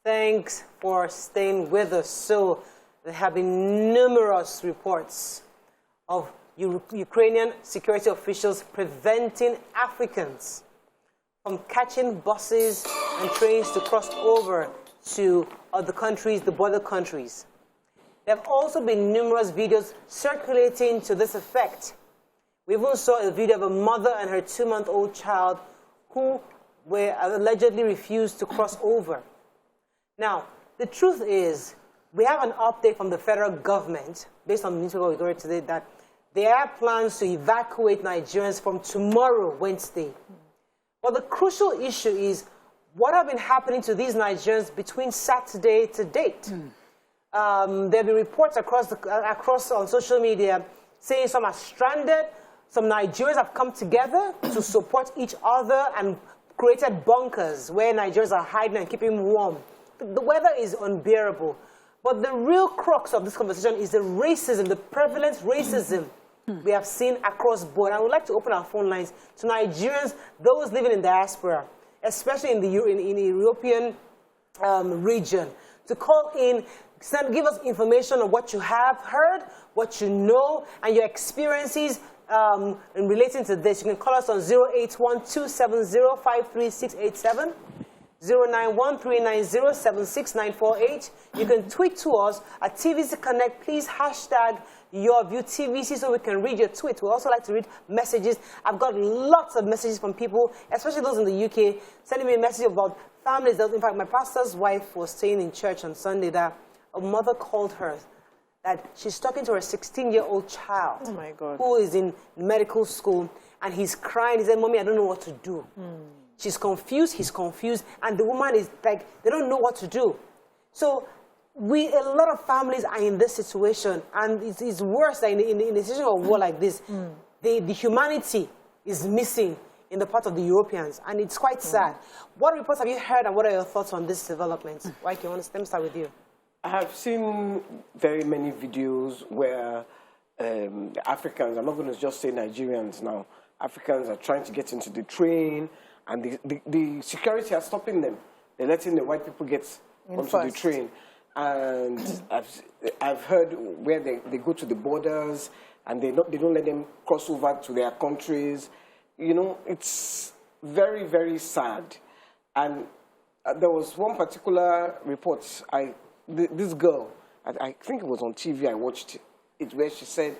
Thanks for staying with us. So there have been numerous reports of Ukrainian security officials preventing Africans from catching buses and trains to cross over to other countries, the border countries. There have also been numerous videos circulating to this effect. We even saw a video of a mother and her 2-month-old child who were allegedly refused to cross over. Now, the truth is, we have an update from the federal government, based on the newspaper we got today, that there are plans to evacuate Nigerians from tomorrow, Wednesday. But the crucial issue is, what have been happening to these Nigerians between Saturday to date? There have been reports across on social media saying some are stranded, some Nigerians have come together to support each other and created bunkers where Nigerians are hiding and keeping warm. The weather is unbearable. But the real crux of this conversation is the racism, the prevalent racism we have seen across board. I would like to open our phone lines to Nigerians, those living in diaspora, especially in the European region, to call in, give us information on what you have heard, what you know, and your experiences in relating to this. You can call us on 081-270-53687, 091-390-76948. You can tweet to us at TVC Connect. Please hashtag your view TVC so we can read your tweet. We also like to read messages. I've got lots of messages from people, especially those in the UK, sending me a message about families. In fact, my pastor's wife was staying in church on Sunday that a mother called her that she's talking to her 16-year-old child, oh my God, who is in medical school, and he's crying. He said, "Mommy, I don't know what to do." She's confused, he's confused, and the woman is like, they don't know what to do. So a lot of families are in this situation, and it's worse that in a situation of war like this, the humanity is missing in the part of the Europeans, and it's quite sad. What reports have you heard, and what are your thoughts on this development? Let me start with you. I have seen very many videos where Africans, I'm not going to just say Nigerians now, Africans are trying to get into the train, and the security are stopping them. They're letting the white people get onto the train. And I've heard where they go to the borders and they don't let them cross over to their countries. You know, it's very, very sad. And there was one particular report, this girl, I think it was on TV, I watched it, where she said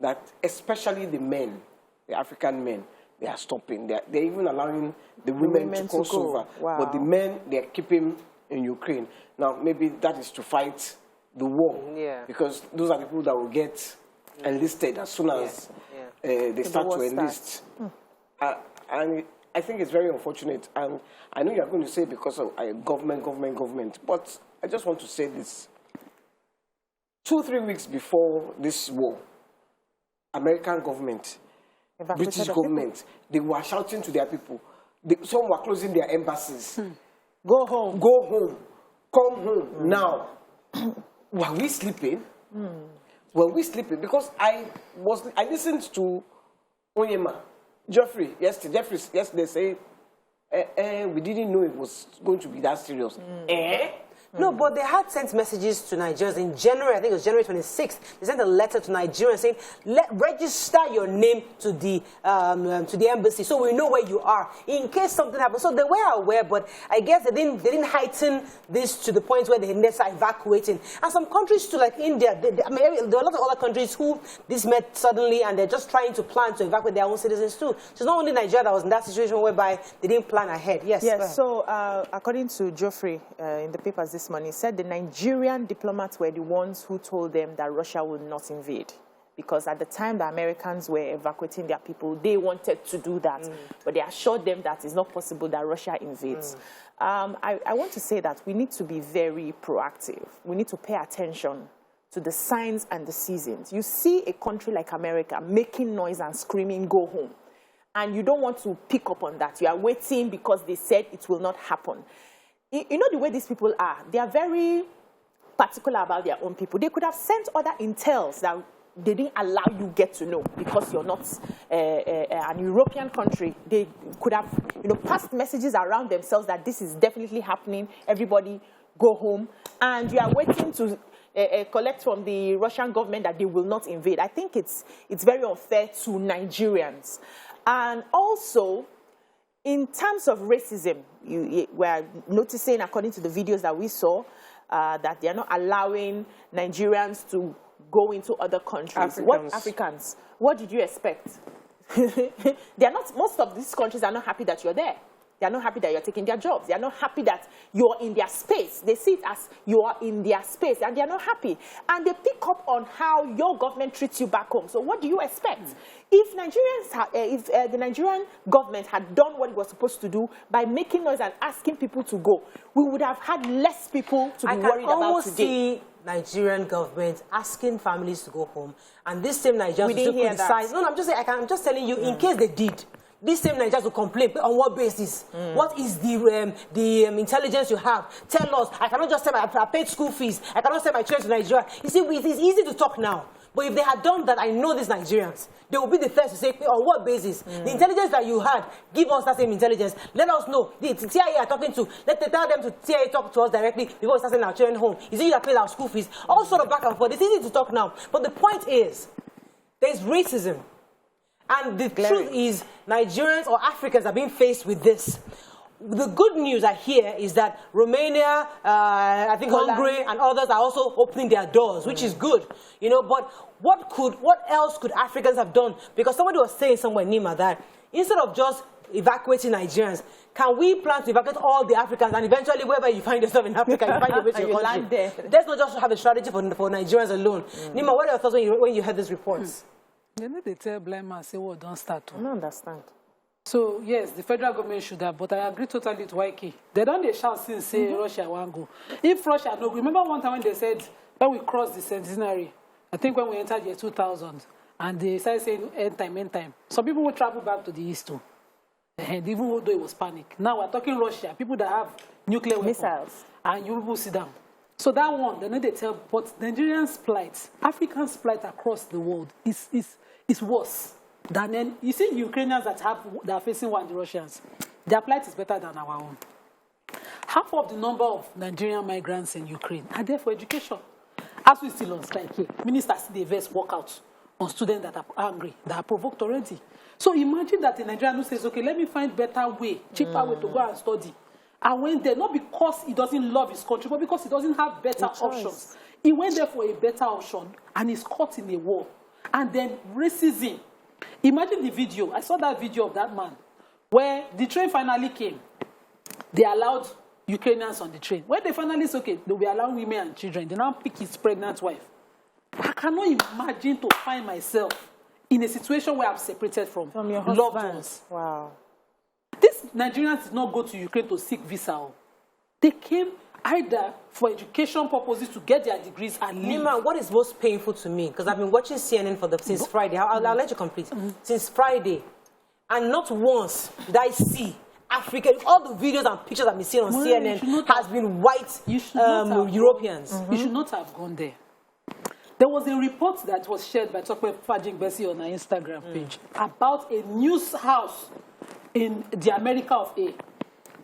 that especially the men, the African men, they are stopping. They're even allowing the women to cross over. Wow. But the men, they're keeping in Ukraine. Now, maybe that is to fight the war. Yeah. Because those are the people that will get enlisted as soon as they start to enlist. And I think it's very unfortunate. And I know you're going to say because of government, but I just want to say this. 2-3 weeks before this war, American government, British government, they were shouting to their people. Some were closing their embassies. Go home. Go home. Come home now. Were we sleeping? Were we sleeping? Because I listened to Onyema, Geoffrey yesterday saying, we didn't know it was going to be that serious. No, but they had sent messages to Nigerians in January. I think it was January 26th. They sent a letter to Nigerians saying, register your name to the embassy so we know where you are in case something happens. So they were aware, but I guess they didn't heighten this to the point where they start evacuating. And some countries too, like India, there are a lot of other countries who this met suddenly, and they're just trying to plan to evacuate their own citizens too. So it's not only Nigeria that was in that situation whereby they didn't plan ahead. Yes. Yes. So according to Geoffrey in the papers this morning, he said the Nigerian diplomats were the ones who told them that Russia would not invade. Because at the time the Americans were evacuating their people, they wanted to do that. But they assured them that it's not possible that Russia invades. I want to say that we need to be very proactive. We need to pay attention to the signs and the seasons. You see a country like America making noise and screaming, go home. And you don't want to pick up on that. You are waiting because they said it will not happen. You know the way these people are. They are very particular about their own people. They could have sent other intels that they didn't allow you get to know because you're not an European country. They could have, passed messages around themselves that this is definitely happening. Everybody, go home, and you are waiting to collect from the Russian government that they will not invade. I think it's very unfair to Nigerians. And also, in terms of racism, we are noticing, according to the videos that we saw, that they are not allowing Nigerians to go into other countries. Africans. What did you expect? They are not. Most of these countries are not happy that you're there. They are not happy that you're taking their jobs. They are not happy that you're in their space. They see it as you are in their space, and they are not happy. And they pick up on how your government treats you back home. So what do you expect? If the Nigerian government had done what it was supposed to do by making noise and asking people to go, we would have had less people to be worried about today. See Nigerian government asking families to go home, and this same Nigerians to criticize. No, I'm just saying. I'm just telling you, in case they did. This same Nigerians will complain. On what basis? What is the intelligence you have? Tell us. I cannot just say I paid school fees. I cannot send my children to Nigeria. You see, it is easy to talk now. But if they had done that, I know these Nigerians. They will be the first to say, on what basis? The intelligence that you had, give us that same intelligence. Let us know. The TIA are talking to, tell them to TIA talk to us directly before we start sending our children home. Is it you that pays our school fees? All sort of back and forth. It's easy to talk now. But the point is, there's racism. And the truth is, Nigerians or Africans are being faced with this. The good news I hear is that Romania, I think Hungary and others are also opening their doors, which is good. You know, but what else could Africans have done? Because somebody was saying somewhere, Nima, that instead of just evacuating Nigerians, can we plan to evacuate all the Africans, and eventually wherever you find yourself in Africa, you find your way to your country? Let's not just have a strategy for Nigerians alone. Nima, what are your thoughts when you heard these reports? They know they tell blind man, say, well, don't start. I don't understand. So, yes, the federal government should have, but I agree totally with YK. They don't shout since say Russia won't go. If Russia no go, remember one time when they said, when we crossed the centenary, I think when we entered year 2000, and they started saying end time. Some people will travel back to the east too. And even though it was panic. Now we're talking Russia, people that have nuclear weapons. Missiles. And you people sit down. So that one, they know they tell, but Nigerians' plight, Africans' plight across the world is worse than any. You see Ukrainians that are facing war, the Russians, their plight is better than our own. Half of the number of Nigerian migrants in Ukraine are there for education. As we still on strike here, ministers see the verse walk out on students that are angry, that are provoked already. So imagine that a Nigerian who says, okay, let me find better way, cheaper way to go and study. And went there, not because he doesn't love his country, but because he doesn't have better options. He went there for a better option, and he's caught in a war. And then racism. Imagine the video. I saw that video of that man, where the train finally came. They allowed Ukrainians on the train. When they finally said, okay, they'll be allowing women and children. They now pick his pregnant wife. I cannot imagine to find myself in a situation where I'm separated from your loved ones. Wow. These Nigerians did not go to Ukraine to seek visa. They came either for education purposes to get their degrees and leave. Nima, what is most painful to me, because I've been watching CNN since Friday. I'll let you complete. Since Friday, and not once did I see Africa. All the videos and pictures I've been seeing on CNN has been white Europeans. You should not have gone there. There was a report that was shared by Tokwe Fajing Bessie on our Instagram page about a news house in the America of A,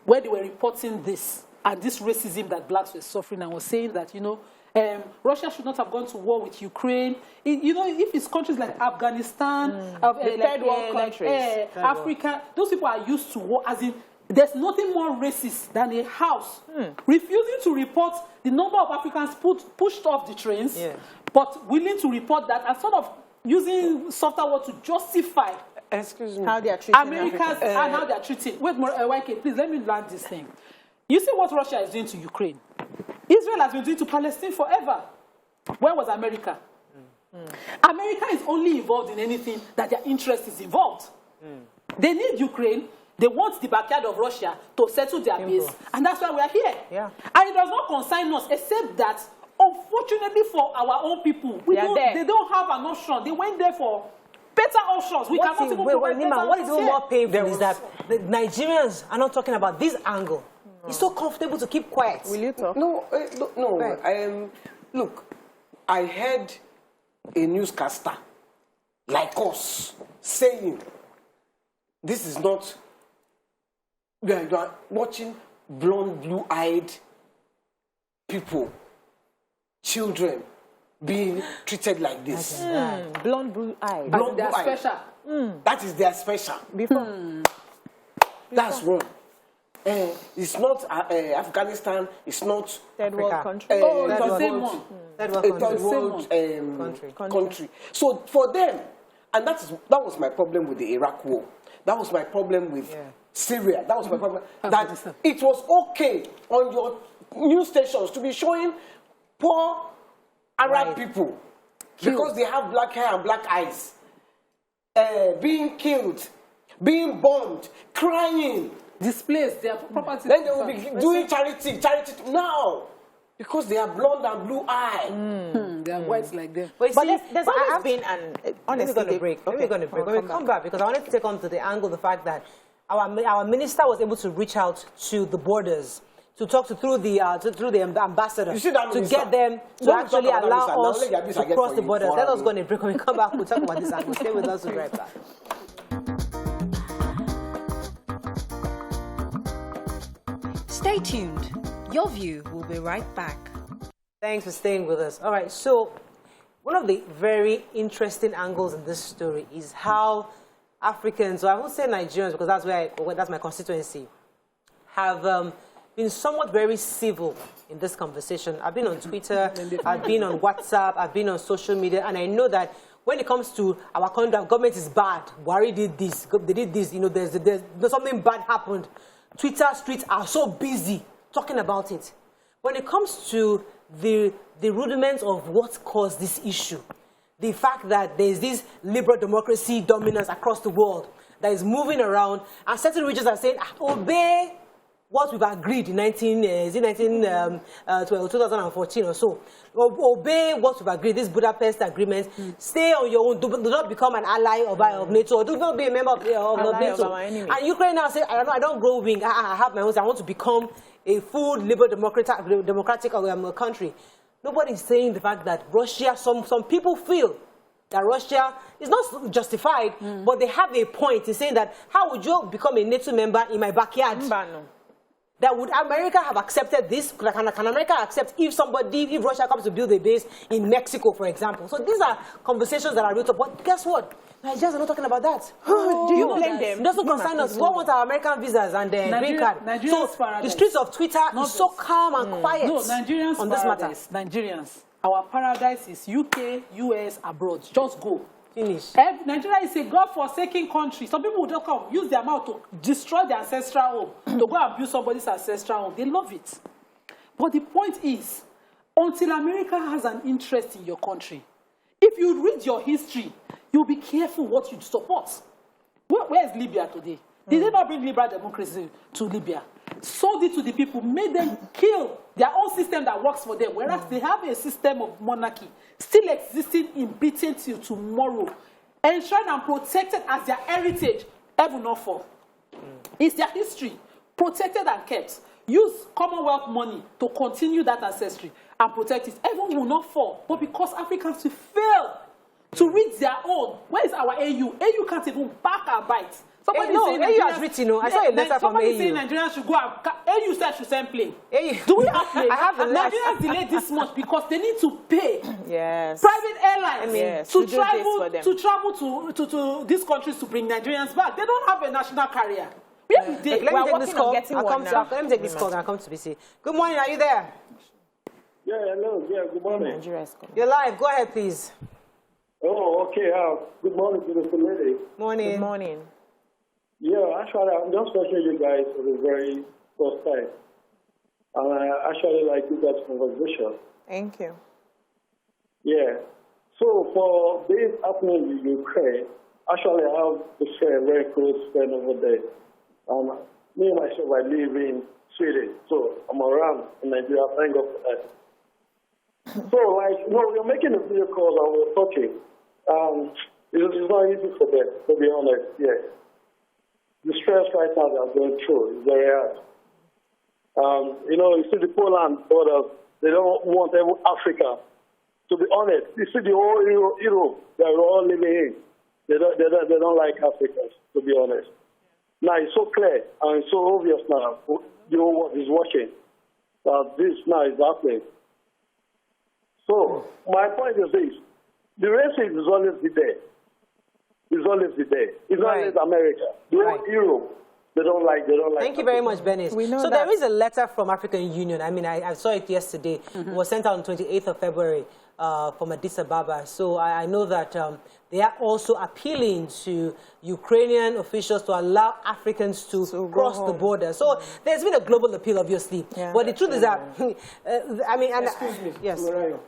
where they were reporting this, and this racism that blacks were suffering, and was saying that, you know, Russia should not have gone to war with Ukraine. You know, if it's countries like Afghanistan, third world countries, Africa, those people are used to war, as in, there's nothing more racist than a house refusing to report the number of Africans pushed off the trains, but willing to report that, and sort of using softer words to justify how they are treating Americans and how they are treating. Wait, YK, please let me learn this thing. You see what Russia is doing to Ukraine. Israel has been doing to Palestine forever. Where was America? America is only involved in anything that their interest is involved. They need Ukraine. They want the backyard of Russia to settle their base. And that's why we are here. And it does not concern us, except that, unfortunately for our own people, they don't have an option. They went there for better options. We cannot even provide better options. What is even more painful is that the Nigerians are not talking about this angle. It's so comfortable to keep quiet. Will you talk? No. Look, I heard a newscaster like us saying, this is not, you are watching blonde, blue-eyed people, children, being treated like this. Blonde blue eye. Blonde They are blue eye. special. That is their special. Before. That's one. It's not Afghanistan. It's not Third world Africa. country. Oh, Third it's the world same country. one. Third a world third country. world Country. country. So for them, and that was my problem with the Iraq war. That was my problem with Syria. That was my problem. That it was okay on your news stations to be showing poor Arab people because they have black hair and black eyes, being killed, being bombed, crying. Displaced their property. Then they will be doing charity now because they are blonde and blue eye. They are whites like them. But, But see, there's always been an honestly. Let me go to break. Let me go to break. When we come back, because I wanted to take on to the angle the fact that our minister was able to reach out to the borders to talk through the ambassador You see that to minister? get them to When we actually talk about that allow minister, now, us let to me cross get the for borders. you, Let us for go on a break. When we come back, we'll talk about this angle. Stay with us. We'll be right back. Stay tuned. Your view will be right back. Thanks for staying with us. All right, so one of the very interesting angles in this story is how Africans, or I won't say Nigerians because that's my constituency, have been somewhat very civil in this conversation. I've been on Twitter, I've been on WhatsApp, I've been on social media, and I know that when it comes to our conduct, government is bad. Buhari did this, they did this, there's something bad happened. Twitter streets are so busy talking about it. When it comes to the rudiments of what caused this issue, the fact that there is this liberal democracy dominance across the world that is moving around, and certain regions are saying, obey what we've agreed in 2014 or so. Obey what we've agreed, this Budapest agreement. Stay on your own. Do not become an ally of NATO. Or do not be a member of NATO. And Ukraine now say, I don't grow wing. I have my own. I want to become a full liberal democratic country. Nobody's saying the fact that Russia, some people feel that Russia is not justified, but they have a point in saying that how would you become a NATO member in my backyard? That would America have accepted this? Can America accept if Russia comes to build a base in Mexico, for example? So these are conversations that are built up. But guess what? Nigerians are not talking about that. Do you blame them? It doesn't concern us. We want our American visas and green card. So the streets of Twitter is so calm and quiet. No, Nigerians on this matter. Nigerians, our paradise is UK, US, abroad. Just go. Finish. Nigeria is a God-forsaken country. Some people will just come, use their mouth to destroy their ancestral home, to go and build somebody's ancestral home. They love it. But the point is, until America has an interest in your country, if you read your history, you'll be careful what you support. Where is Libya today? Did they not bring liberal democracy to Libya? Sold it to the people, made them kill their own system that works for them, whereas they have a system of monarchy still existing in Britain till tomorrow, enshrined and protected as their heritage, ever not fall. It's their history, protected and kept. Use Commonwealth money to continue that ancestry and protect it. Everyone will not fall, but because Africans will fail to read their own. Where is our AU? AU can't even back and bite. Somebody saying AU has written, I saw a letter from AU. Somebody saying Nigerians should go and AU said should send plane. Do we have plane? I have the list. Nigerians delayed this much because they need to pay Yes. private airlines Yes, to we do this for them. travel to these countries to bring Nigerians back. They don't have a national carrier. Let Let me take this call. Let me take this call and I'll come to BC. Good morning, are you there? Yeah, hello. Yeah, good morning. Nigeria is coming. You're live. Go ahead, please. Oh, okay. Good morning to the lady. Morning. Good morning. Yeah, actually, I'm just watching you guys for the very first time. And I actually like you guys' conversation. Thank you. Yeah. So for this happening in Ukraine, actually I have a friend, very close friend over there. Me and myself, I live in Sweden. So I'm around in Nigeria. Thank God for that. So, we're making a video call and we're talking. It's not easy for them, to be honest, yeah. The stress right now they're going through is very hard. You see the Poland borders, they don't want Africa. To be honest, you see the whole Europe that we're all living in, they don't like Africans, to be honest. Now, it's so clear and it's so obvious now, the whole world is watching. that this now is happening. So my point is this: the racism is always be there. It's always be there. It's not always America. The whole Europe. They don't like. Thank you very much, Benis. So there is a letter from African Union. I mean, I saw it yesterday. It was sent out on 28th of February from Addis Ababa. So I know that they are also appealing to Ukrainian officials to allow Africans to cross the border. So there's been a global appeal, obviously. Yeah. But the truth is that, I mean, and excuse me, yes, Morayo,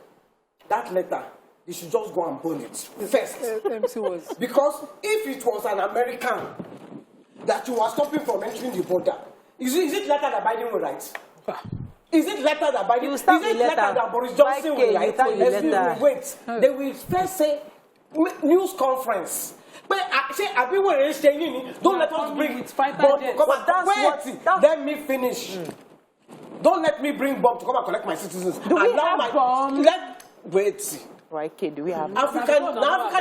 that letter, you should just go and burn it first. Because if it was an American that you are stopping from entering the border, is it letter that Biden will write? Is it letter that Biden? Is it letter that Boris Johnson will write? Wait, they will first say news conference. But say, don't let us bring it. Let me finish. Don't let me bring bomb to come and collect my citizens. Do we have bomb? Wait. Right, kid, do we have African Union, not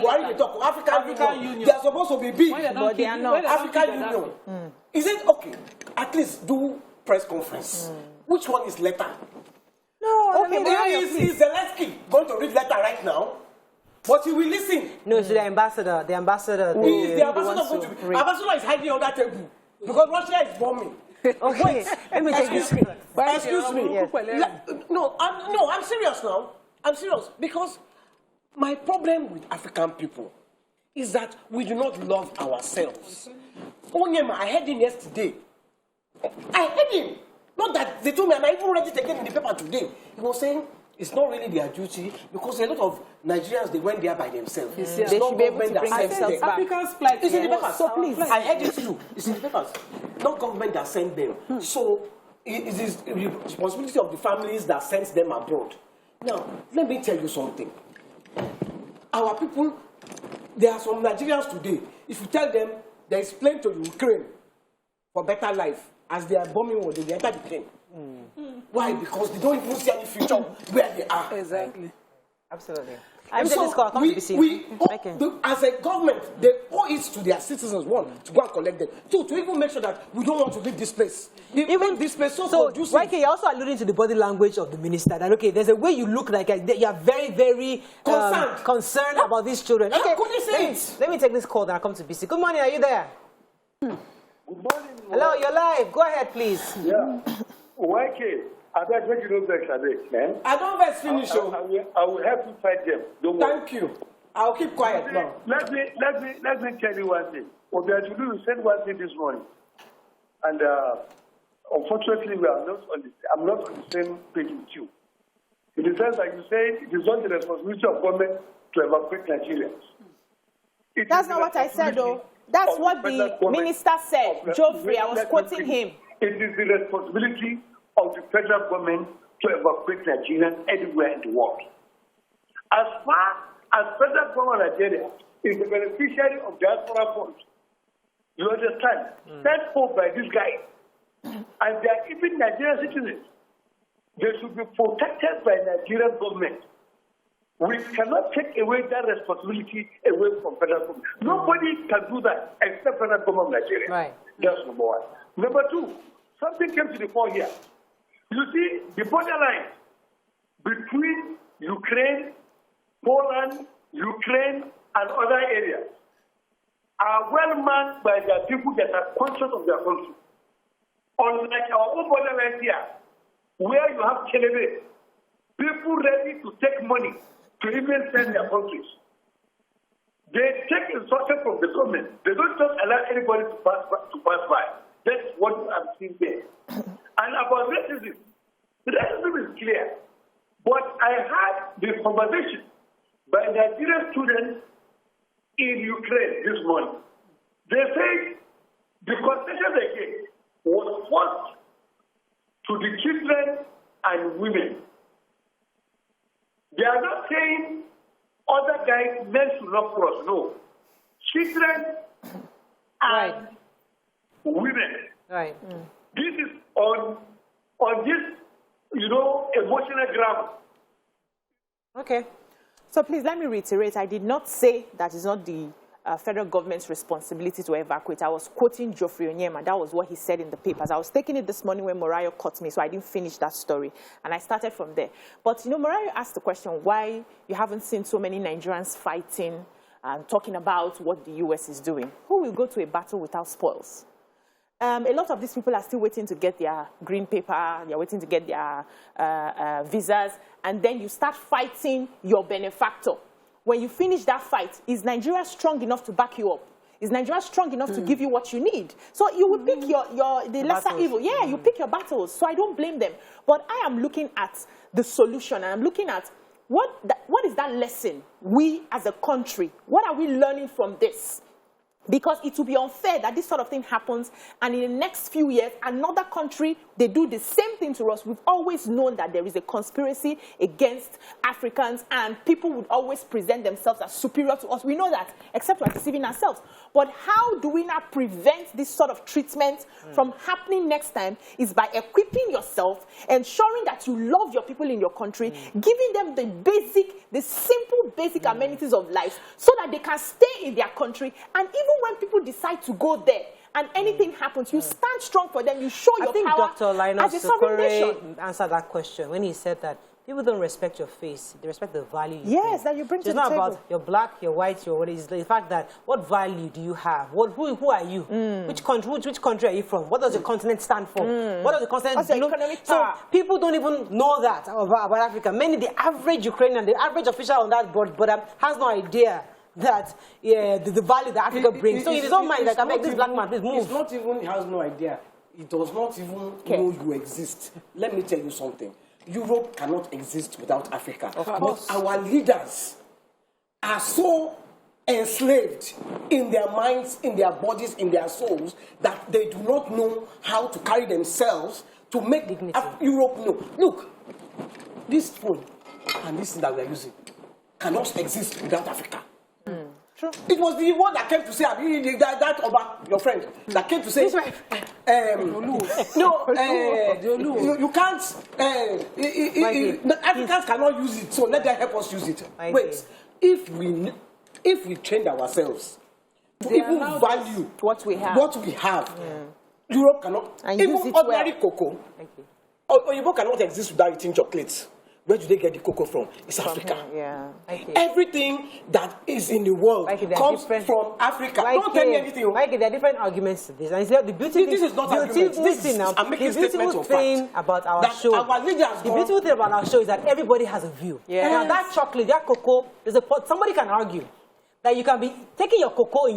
Buhari, we talk African Union. They are supposed to be big, but they are not. African Union. Is it okay? At least do press conference. Which one is letter? No, okay, is Zelensky going to read letter right now? But he will listen. No, it's the ambassador. The ambassador. The ambassador going to ambassador is hiding on that table because Russia is bombing. Okay, wait, let me take excuse me. Excuse me. Yes. No, I'm serious now. I'm serious because my problem with African people is that we do not love ourselves. Onyema, I heard him yesterday. I heard him. Not that they told me, and I even read it again in the paper today. He was saying it's not really their duty because a lot of Nigerians, they went there by themselves. Yes, they should be able to bring themselves back. Africans Plight. It's in the papers. So please. I heard it too. It's in the papers. Not government that sent them. So it is the responsibility of the families that sends them abroad. Now, let me tell you something. Our people, there are some Nigerians today, if you tell them there is plane to Ukraine for better life, as they are bombing, they will enter the plane. Why? Because they don't even see any future where they are. Exactly. Absolutely. And so as a government, they owe it to their citizens, one, to go and collect them. Two, to even make sure that we don't want to leave this place. Even this place so conducive. Why you're also alluding to the body language of the minister that, okay, there's a way you look like you are very, very concerned about these children. Okay, could you say it? Let me take this call and I'll come to BC. Good morning, are you there? Good morning. Hello, you're live. Go ahead, please. Yeah. YK, I beg you don't vex a man. I don't vex finish. I will help you fight them. Don't worry. Thank you. I'll keep quiet now. Let me tell you one thing. Obiajulu said one thing this morning, and unfortunately, I'm not on the same page with you. In the sense that you say it is not the responsibility of government to evacuate Nigerians. That's not what I said, though. That's what the minister said. Geoffrey, I was quoting him. It is the responsibility of the federal government to evacuate Nigerians anywhere in the world. As far as federal government Nigeria is the beneficiary of diaspora funds, you understand, sent home by these guys, and they are even Nigerian citizens, they should be protected by Nigerian government. We cannot take away that responsibility away from federal government. Nobody can do that except federal government of Nigeria. Right. That's number one. Number two, something came to the fore here. You see, the borderline between Ukraine, Poland, Ukraine, and other areas are well manned by the people that are conscious of their country. Unlike our own borderline here, where you have Kelebe, people ready to take money to even send their countries. They take instruction from the government. They don't just allow anybody to pass by. That's what I'm seeing there. And about racism, the racism is clear. But I had the conversation by Nigerian students in Ukraine this morning. They say the concession they gave was forced to the children and women. They are not saying other guys men should not cross. No. Children and women. Right. This is on this, emotional ground. Okay. So please let me reiterate, I did not say that is not the federal government's responsibility to evacuate. I was quoting Geoffrey Onyema. That was what he said in the papers. I was taking it this morning when Morayo caught me, so I didn't finish that story. And I started from there. But, you know, Morayo asked the question why you haven't seen so many Nigerians fighting and talking about what the U.S. is doing. Who will go to a battle without spoils? A lot of these people are still waiting to get their green paper, they're waiting to get their visas, and then you start fighting your benefactor. When you finish that fight, is Nigeria strong enough to back you up? Is Nigeria strong enough to give you what you need? So you will pick the lesser battles. Evil. Yeah, you pick your battles. So I don't blame them. But I am looking at the solution, and I'm looking at what is that lesson we as a country, what are we learning from this? Because it will be unfair that this sort of thing happens, and in the next few years, another country, they do the same thing to us. We've always known that there is a conspiracy against Africans, and people would always present themselves as superior to us. We know that, except we're deceiving ourselves. But how do we now prevent this sort of treatment from happening next time is by equipping yourself, ensuring that you love your people in your country, giving them the simple basic amenities of life so that they can stay in their country. And even when people decide to go there and anything happens, you stand strong for them, you show your power. I think Dr. Linus as a sovereign nation answered that question when he said that people don't respect your face, they respect the value you bring. That you bring to the table. It's not about you're black, you're white, you're what. It's the fact that what value do you have? Who are you? Which country are you from? What does your continent stand for? What does the continent do? So people don't even know that about Africa. Many, the average Ukrainian, the average official on that board has no idea that the value that Africa brings. So in his own mind, like, I make this black man, please move. It's not even, he has no idea. He does not even know you exist. Let me tell you something. Europe cannot exist without Africa. But our leaders are so enslaved in their minds, in their bodies, in their souls, that they do not know how to carry themselves to make Europe know. Look, this phone and this thing that we are using cannot exist without Africa. Sure. It was the one that came to say, that Oba, your friend, that came to say, you can't, Africans cannot use it, so let them help us use it. Wait, if we trained ourselves to even value what we have, Europe cannot, and even ordinary cocoa, Europe cannot exist without eating chocolates. Where do they get the cocoa from? It's Africa. Everything that is in the world comes from Africa. Don't tell me anything. There are different arguments to this. And the beautiful thing about our show, the beautiful thing about our show is that everybody has a view. Now that chocolate, that cocoa, somebody can argue that you can be taking your cocoa and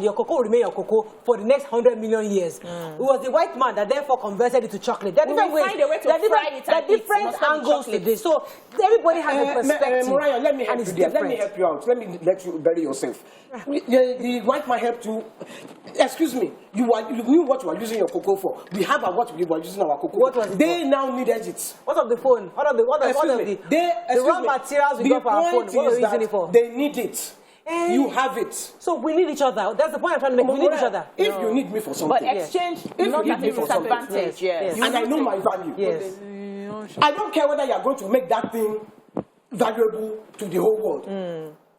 your cocoa will remain your cocoa for the next 100 million years. It was the white man that therefore converted it to chocolate. There are different ways. There are different angles to this. So everybody has a perspective. Mariah, let me help you there. Let me help you out. Let me let you bury yourself. The white man helped you. Excuse me. You knew what you were using your cocoa for. We have what we were using our cocoa. What was it? They now needed it. What of the phone? What of the raw materials we got for our phone? What are we using it for? They need it. You have it. So we need each other. That's the point I'm trying to make. We need each other. If you need me for something. But exchange is not a disadvantage. And I know my value. I don't care whether you are going to make that thing valuable to the whole world.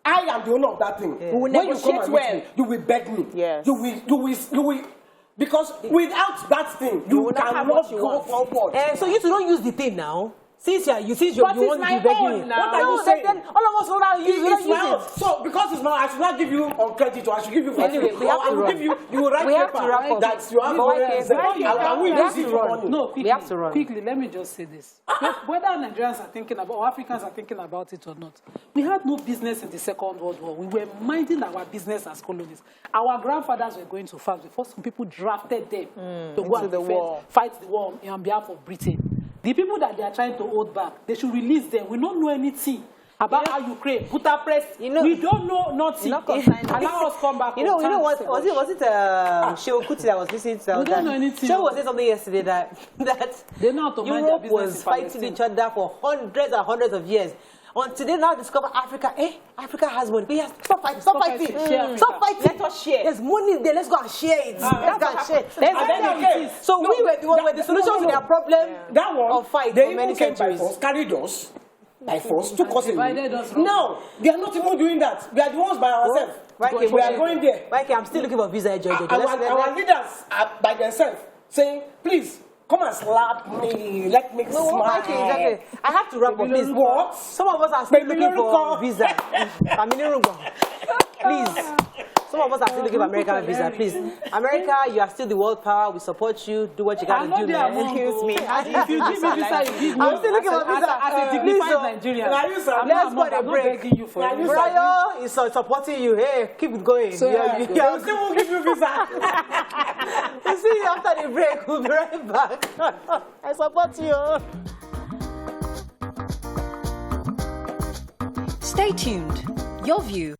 I am the owner of that thing. We will when negotiate you come and meet me, you will beg me. You will. Because without that thing, you cannot go forward. So you don't use the thing now. Since you want to be begging me. What are you saying? Then all of us know that you use it. So because it's mine, I should not give you on credit, or I should give you for free. Anyway, we have to run. You will write paper that you have. We have to run. No, quickly, we have to run. Quickly, let me just say this. Whether Nigerians are thinking about, or Africans are thinking about it or not, we had no business in the Second World War. We were minding our business as colonies. Our grandfathers were going to fight. Before some people drafted them to go and fight the war on behalf of Britain. The people that they are trying to hold back, they should release them. We don't know anything about how Ukraine, Budapest, we don't know nothing. Allow us come back. You know what? Was it Sheokuti that was listening to? We don't know anything. Sheo was saying something yesterday that Europe was fighting each other for hundreds and hundreds of years. Until they now discover Africa, Africa has money. We have stop fighting. Stop fighting. Let us share. There's money there. Let's go and share it. Let's go and share. So we were the solution to their problem. That one of fight they for many came centuries. By force, carried us by force, took us away. No, they are not even doing that. We are the ones by ourselves. YK, We are going there. YK, I'm still looking for visa, Georgia. Our leaders are by themselves saying, please, come and slap me. Let me No, smile. YK, exactly. I have to wrap up, please. What? Some of us are still Baby, looking for Loruko. visa. Please. Some of us are still looking for American visa, please. America, you are still the world power. We support you. Do what you got to do, man. Excuse me. If you give me visa, you give me. I'm still looking for visa. As a Please, dignified Nigerian, Now you, sir. Let's go on a I'm not break. begging you for it. Brian is supporting you. Hey, keep it going. So, You they still won't give you visa. we'll see you after the break. We'll be right back. I support you. Stay tuned. Your view